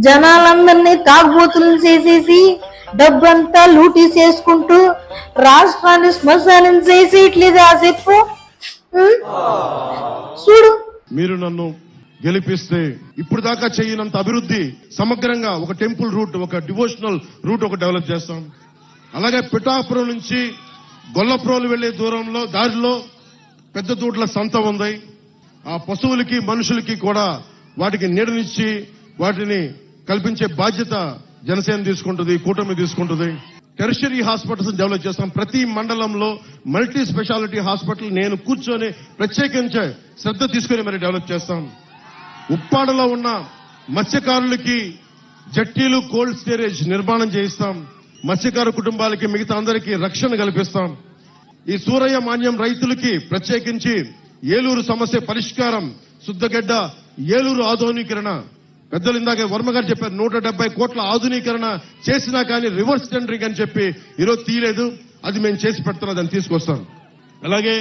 జనాలందరినీ తాగుబోతులను చేసేసి డబ్బంతా లూటీ చేసుకుంటూ రాష్ట్రాన్ని శ్మశానం చేసేయట్లేదా చెప్పు. చూడు, మీరు నన్ను గెలిపిస్తే ఇప్పుడు దాకా చేయనంత అభివృద్ధి సమగ్రంగా ఒక టెంపుల్ రూట్, ఒక డివోషనల్ రూట్ ఒక డెవలప్ చేస్తాం. అలాగే పిఠాపురం నుంచి గొల్లప్రోలు వెళ్లే దూరంలో దారిలో పెద్ద దూడ్ల సంత ఉంది. ఆ పశువులకి మనుషులకి కూడా వాటికి నీడనిచ్చి వాటిని కల్పించే బాధ్యత జనసేన తీసుకుంటుంది, కూటమి తీసుకుంటుంది. టెరిషరీ హాస్పిటల్స్ డెవలప్ చేస్తాం. ప్రతి మండలంలో మల్టీ స్పెషాలిటీ హాస్పిటల్ నేను కూర్చొని ప్రత్యేకించే శ్రద్ధ తీసుకుని మరి డెవలప్ చేస్తాం. ఉప్పాడలో ఉన్న మత్స్యకారులకి జట్టీలు, కోల్డ్ స్టోరేజ్ నిర్మాణం చేయిస్తాం. మత్స్యకార కుటుంబాలకి మిగతా అందరికీ రక్షణ కల్పిస్తాం. ఈ సూరయ్య మాన్యం రైతులకి ప్రత్యేకించి ఏలూరు సమస్య పరిష్కారం, శుద్ధగడ్డ ఏలూరు ఆధునీకరణ. పెద్దలు ఇందాక వర్మ గారు చెప్పారు 170 కోట్ల ఆధునీకరణ చేసినా కానీ రివర్స్ టెండరింగ్ అని చెప్పి ఈరోజు తీయలేదు. అది మేము చేసి పెడుతున్నాం, దాన్ని తీసుకొస్తాం. అలాగే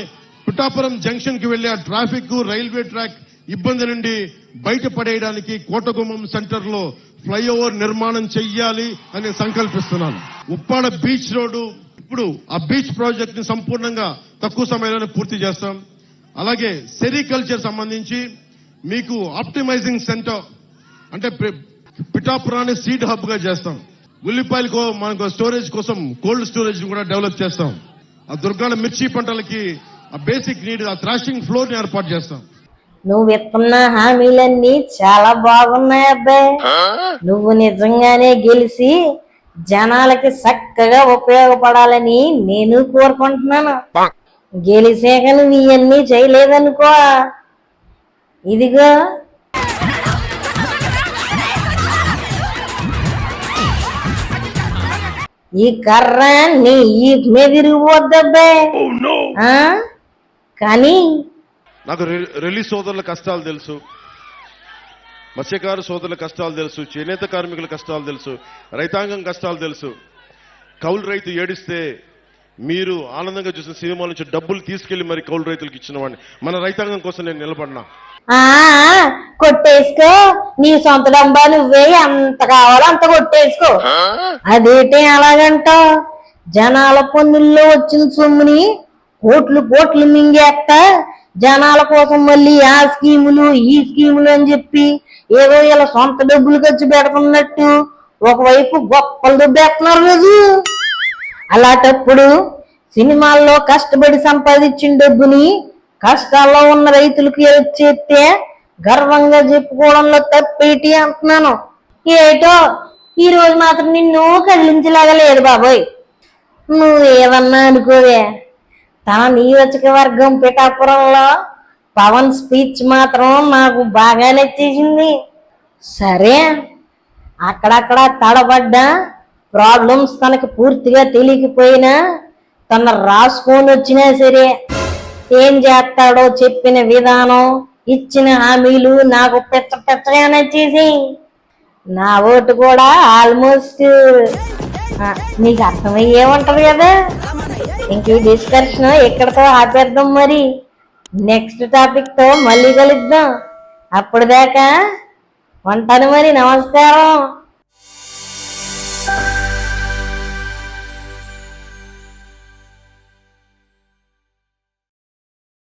పిఠాపురం జంక్షన్ కి వెళ్లే ట్రాఫిక్, రైల్వే ట్రాక్ ఇబ్బంది నుండి బయటపడేయడానికి కోటగుమ్మం సెంటర్ లో ఫ్లైఓవర్ నిర్మాణం చెయ్యాలి అని సంకల్పిస్తున్నాను. ఉప్పాడ బీచ్ రోడ్డు ఇప్పుడు ఆ బీచ్ ప్రాజెక్ట్ ని సంపూర్ణంగా తక్కువ సమయంలోనే పూర్తి చేస్తాం. అలాగే సెరికల్చర్ సంబంధించి మీకు ఆప్టిమైజింగ్ సెంటర్ అంటే పిఠాపురాన్ని సీడ్ హబ్ గా చేస్తాం. ఉల్లిపాయలకు మనకు స్టోరేజ్ కోసం కోల్డ్ స్టోరేజ్ కూడా డెవలప్ చేస్తాం. ఆ దుర్గాల మిర్చి పంటలకి ఆ బేసిక్ నీడ్, ఆ థ్రాషింగ్ ఫ్లోర్ ని ఏర్పాటు చేస్తాం. నువ్వు ఇస్తున్న హామీలన్నీ చాలా బాగున్నాయి అబ్బాయి. నువ్వు నిజంగానే గెలిచి జనాలకి చక్కగా ఉపయోగపడాలని నేను కోరుకుంటున్నాను. గెలిచాక నువ్వు ఇవన్నీ చేయలేదనుకో, ఇదిగో ఈ కర్ర నీ ఈ మెదిరిపోద్దబ్బాయి. కానీ నాకు రెల్లి సోదరుల కష్టాలు తెలుసు, మత్స్యకారు సోదరుల కష్టాలు తెలుసు, చేనేత కార్మికుల కష్టాలు తెలుసు, రైతాంగం కష్టాలు తెలుసు. కౌలు రైతు ఏడిస్తే మీరు ఆనందంగా చూసిన సినిమా నుంచి డబ్బులు తీసుకెళ్లి మరి కౌలు రైతులకు ఇచ్చిన వాడిని. మన రైతాంగం కోసం నేను నిలబడినా. కొట్టేసుకో, నీ సొంత డబ్బా నువ్వే ఎంత కావాలో అంత కొట్టేసుకో. అదేంటి అలాగంటావు? జనాల పన్నుల్లో వచ్చిన సొమ్ముని కోట్లు కోట్లు మింగేస్తా జనాల కోసం మళ్ళీ ఆ స్కీములు ఈ స్కీములు అని చెప్పి ఏదో ఇలా సొంత డబ్బులు ఖర్చు పెడుతున్నట్టు ఒకవైపు గొప్పలు దుబ్బేస్తున్నారు రోజు. అలాంటప్పుడు సినిమాల్లో కష్టపడి సంపాదించిన డబ్బుని కష్టాల్లో ఉన్న రైతులకు హెల్ప్ చేస్తే గర్వంగా చెప్పుకోవడంలో తప్పేటి అంటున్నాను. ఏటో ఈ రోజు మాత్రం నిన్ను కదిలించలాగా లేదు బాబోయ్. నువ్వేమన్నా అనుకోవే, తన నియోజకవర్గం పిఠాపురంలో పవన్ స్పీచ్ మాత్రం నాకు బాగా నచ్చేసింది. సరే, అక్కడక్కడ తడబడ్డా ప్రాబ్లమ్స్ తనకు పూర్తిగా తెలియకపోయినా తన రాసుకొని వచ్చినా సరే ఏం చేస్తాడో చెప్పిన విధానం, ఇచ్చిన హామీలు నాకు పెచ్చ పెచ్చగా నచ్చేసి నా ఓటు కూడా ఆల్మోస్ట్ నీకు అర్థమయ్యే ఉంటది కదా. ఇంక ఈ డిస్కషన్ ఎక్కడితో ఆపేద్దాం. మరి నెక్స్ట్ టాపిక్ తో మళ్ళీ కలుద్దాం. అప్పుడు దాకా ఉంటాను మరి. నమస్కారం.